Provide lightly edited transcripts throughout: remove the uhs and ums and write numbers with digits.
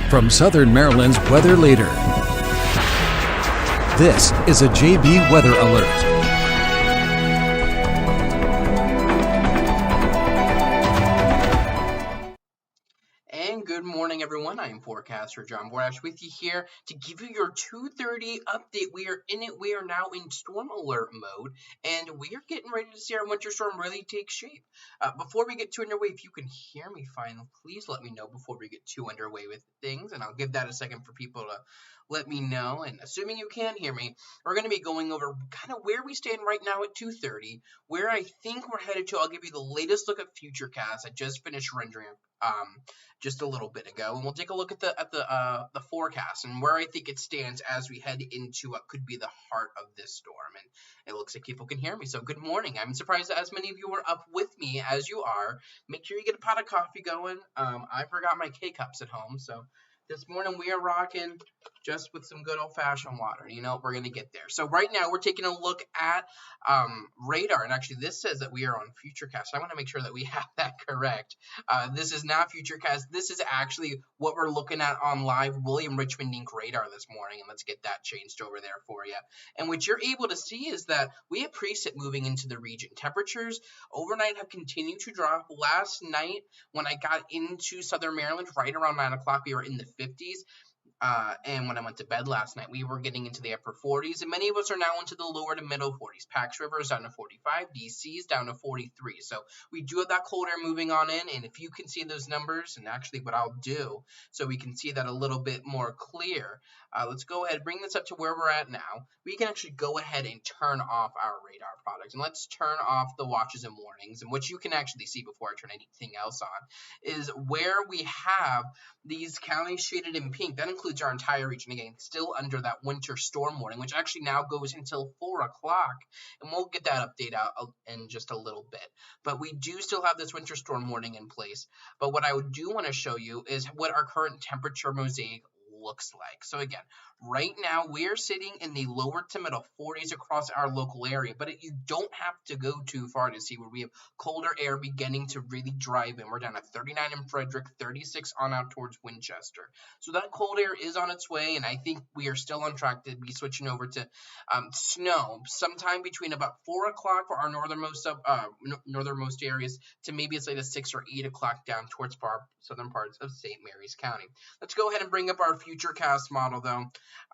From Southern Maryland's weather leader, this is a JB Weather Alert. And good morning, everyone. I am Forecaster John Bordash with you here to give you your 2:30 update. We are in it. We are now in storm alert mode, and we are getting ready to see our winter storm really take shape. Before we get too underway, if you can hear me fine, please let me know before we get too underway with things, and I'll give that a second for people to let me know. And assuming you can hear me, we're going to be going over kind of where we stand right now at 2:30, where I think we're headed to. I'll give you the latest look at Futurecast. I just finished rendering just a little bit ago, and we'll take a look at the forecast and where I think it stands as we head into what could be the heart of this storm. And it looks like people can hear me, so good morning. I'm surprised that as many of you are up with me as you are. Make sure you get a pot of coffee going. I forgot my K-cups at home, so this morning we are rocking just with some good old-fashioned water. You know, we're going to get there. So right now we're taking a look at radar. And actually this says that we are on Futurecast. So I want to make sure that we have that correct. This is not Futurecast. This is actually what we're looking at on live William Richmond Inc. radar this morning. And let's get that changed over there for you. And what you're able to see is that we have precip moving into the region. Temperatures overnight have continued to drop. Last night when I got into Southern Maryland, right around 9 o'clock, we were in the 50s. And when I went to bed last night, we were getting into the upper 40s, and many of us are now into the lower to middle 40s. Pax River is down to 45, DC is down to 43. So we do have that cold air moving on in, and if you can see those numbers, and actually what I'll do so we can see that a little bit more clear, let's go ahead and bring this up to where we're at now. We can actually go ahead and turn off our radar products, and let's turn off the watches and warnings. And what you can actually see before I turn anything else on is where we have these counties shaded in pink. That includes our entire region, again, still under that winter storm warning, which actually now goes until 4 o'clock, and we'll get that update out in just a little bit. But we do still have this winter storm warning in place. But what I do want to show you is what our current temperature mosaic looks like. So again, right now we're sitting in the lower to middle 40s across our local area, but you don't have to go too far to see where we have colder air beginning to really drive in. We're down at 39 in Frederick, 36 on out towards Winchester. So that cold air is on its way, and I think we are still on track to be switching over to snow sometime between about 4 o'clock for our northernmost areas to maybe as late as 6 or 8 o'clock down towards southern parts of St. Mary's County. Let's go ahead and bring up our Futurecast model though.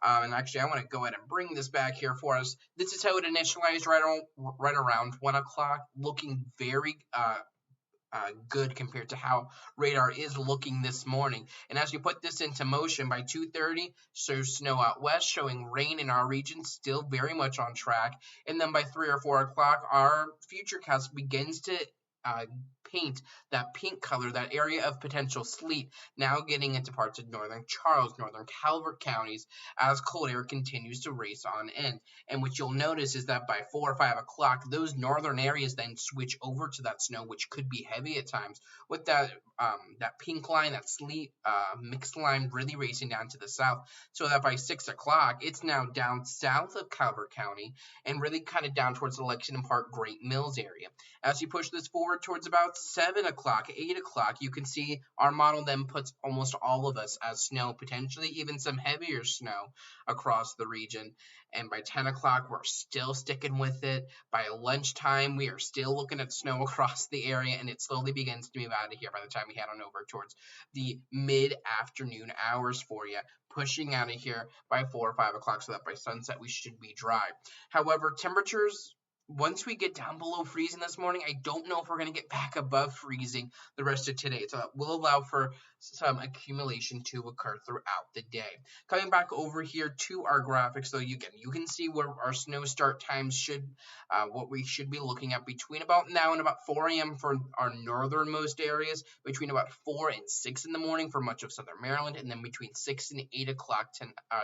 And actually I want to go ahead and bring this back here for us. This is how it initialized right around 1 o'clock, looking very good compared to how radar is looking this morning. And as you put this into motion by 2:30, shows snow out west, showing rain in our region, still very much on track. And then by 3 or 4 o'clock, our Futurecast begins to paint that pink color, that area of potential sleet, now getting into parts of northern Charles, northern Calvert counties as cold air continues to race on in. And what you'll notice is that by 4 or 5 o'clock, those northern areas then switch over to that snow, which could be heavy at times, with that pink line, that sleet mixed line really racing down to the south, so that by 6 o'clock, it's now down south of Calvert County and really kind of down towards the Lexington Park, Great Mills area. As you push this forward towards about 7 o'clock, 8 o'clock, you can see our model then puts almost all of us as snow, potentially even some heavier snow across the region. And by 10 o'clock, we're still sticking with it. By lunchtime, we are still looking at snow across the area, and it slowly begins to move out of here by the time we head on over towards the mid-afternoon hours for you, pushing out of here by 4 or 5 o'clock so that by sunset we should be dry. However, temperatures, once we get down below freezing this morning, I don't know if we're going to get back above freezing the rest of today. So that will allow for some accumulation to occur throughout the day. Coming back over here to our graphics, though, you can see where our snow start times what we should be looking at between about now and about 4 a.m. for our northernmost areas, between about 4 and 6 in the morning for much of Southern Maryland, and then between 6 and 8 o'clock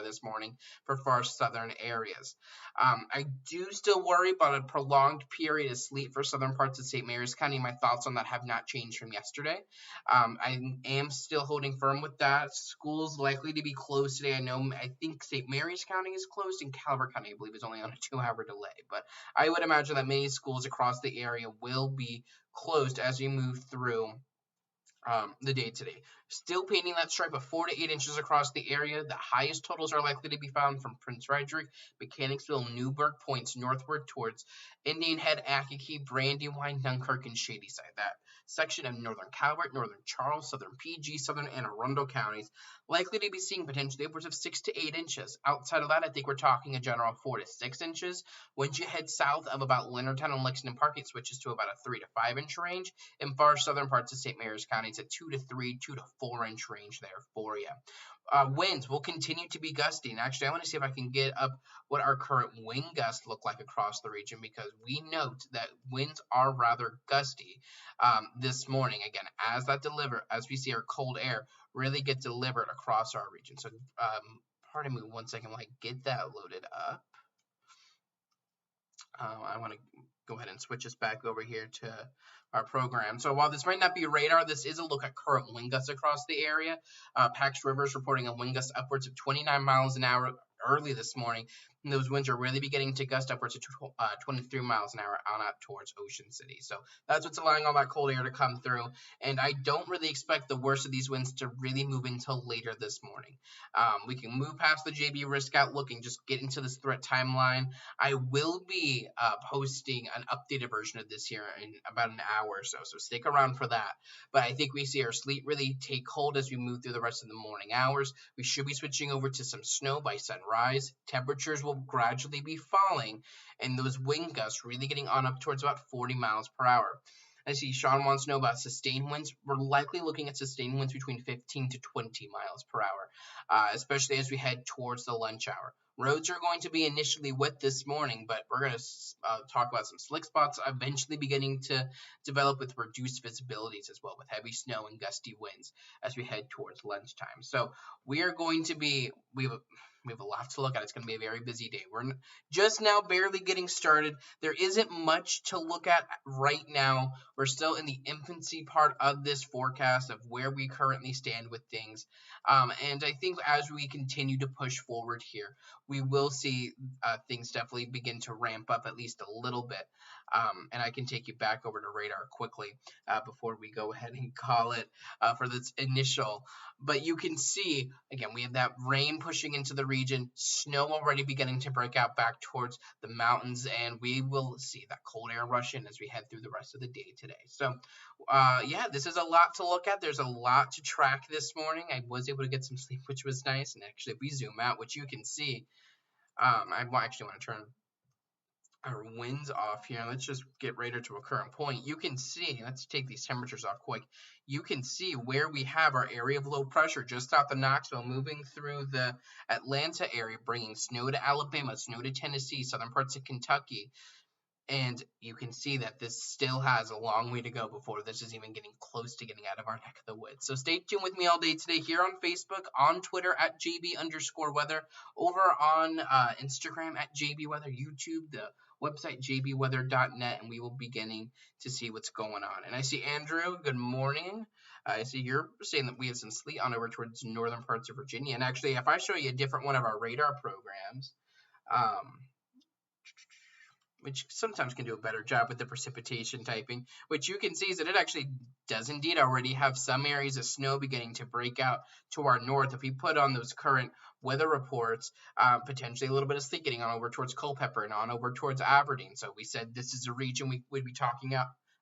this morning for far southern areas. I do still worry about a prolonged period of sleet for southern parts of St. Mary's County. My thoughts on that have not changed from yesterday. I am still holding firm with that. Schools likely to be closed today. I think St. Mary's County is closed, and Calvert County, I believe, is only on a 2-hour delay. But I would imagine that many schools across the area will be closed as we move through the day today. Still painting that stripe of 4 to 8 inches across the area. The highest totals are likely to be found from Prince Frederick, Mechanicsville, Newburgh points northward towards Indian Head, Akakie, Brandywine, Dunkirk, and Shadyside. That section of northern Calvert, northern Charles, southern PG, southern Anne Arundel counties, likely to be seeing potentially upwards of 6 to 8 inches. Outside of that, I think we're talking a general 4 to 6 inches. Once you head south of about Leonardtown and Lexington Park, it switches to about a 3 to 5 inch range. In far southern parts of St. Mary's County, it's a 2 to 3, 2 to 4 inch range there for you. Winds will continue to be gusty. And actually, I want to see if I can get up what our current wind gusts look like across the region, because we note that winds are rather gusty this morning. Again, as we see our cold air really get delivered across our region. So pardon me 1 second while I get that loaded up. I want to go ahead and switch us back over here to our program. So while this might not be radar, this is a look at current wind gusts across the area. Pax River is reporting a wind gust upwards of 29 miles an hour early this morning. And those winds are really beginning to gust upwards of 23 miles an hour on out towards Ocean City. So that's what's allowing all that cold air to come through. And I don't really expect the worst of these winds to really move until later this morning. We can move past the JB risk outlook and just get into this threat timeline. I will be posting an updated version of this here in about an hour or so stick around for that. But I think we see our sleet really take hold as we move through the rest of the morning hours. We should be switching over to some snow by sunrise. Temperatures will gradually be falling, and those wind gusts really getting on up towards about 40 miles per hour. I see Sean wants to know about sustained winds. We're likely looking at sustained winds between 15 to 20 miles per hour, especially as we head towards the lunch hour. Roads are going to be initially wet this morning, but we're going to talk about some slick spots eventually beginning to develop with reduced visibilities as well, with heavy snow and gusty winds as we head towards lunchtime. So we are going to be, we have a lot to look at. It's going to be a very busy day. We're just now barely getting started. There isn't much to look at right now. We're still in the infancy part of this forecast of where we currently stand with things. And I think as we continue to push forward here, we will see things definitely begin to ramp up at least a little bit. And I can take you back over to radar quickly before we go ahead and call it for this initial. But you can see, again, we have that rain pushing into the region, snow already beginning to break out back towards the mountains, and we will see that cold air rush in as we head through the rest of the day today. So, yeah, this is a lot to look at. There's a lot to track this morning. I was able to get some sleep, which was nice. And actually, if we zoom out, which you can see, I actually want to turn our winds off here. Let's just get radar to a current point. You can see, let's take these temperatures off quick. You can see where we have our area of low pressure just south of Knoxville, moving through the Atlanta area, bringing snow to Alabama, snow to Tennessee, southern parts of Kentucky. And you can see that this still has a long way to go before this is even getting close to getting out of our neck of the woods. So stay tuned with me all day today here on Facebook, on Twitter at JB_weather, over on Instagram at JBweather, YouTube, the website jbweather.net, and we will be beginning to see what's going on. And I see Andrew, good morning. I see you're saying that we have some sleet on over towards northern parts of Virginia. And actually, if I show you a different one of our radar programs, which sometimes can do a better job with the precipitation typing, which you can see is that it actually does indeed already have some areas of snow beginning to break out to our north. If we put on those current weather reports, potentially a little bit of sleet getting on over towards Culpeper and on over towards Aberdeen. So we said this is a region we would be talking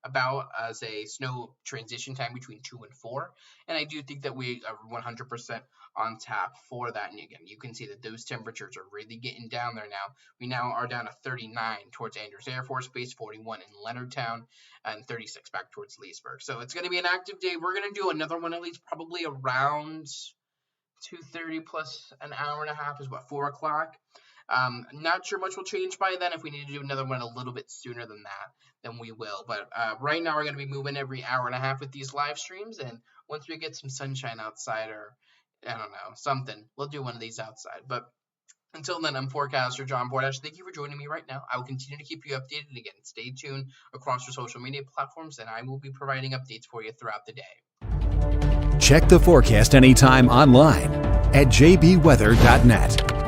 about as a snow transition time between 2 and 4. And I do think that we are 100% on tap for that. And again, you can see that those temperatures are really getting down there now. We now are down to 39 towards Andrews Air Force Base, 41 in Leonardtown, and 36 back towards Leesburg. So it's going to be an active day. We're going to do another one at least probably around 2:30 plus an hour and a half is what, 4 o'clock. Not sure much will change by then. If we need to do another one a little bit sooner than that, then we will. But right now we're going to be moving every hour and a half with these live streams. And once we get some sunshine outside, or I don't know, something, we'll do one of these outside. But until then, I'm Forecaster John Bordash. Thank you for joining me right now. I will continue to keep you updated. Again, stay tuned across your social media platforms, and I will be providing updates for you throughout the day. Check the forecast anytime online at jbweather.net.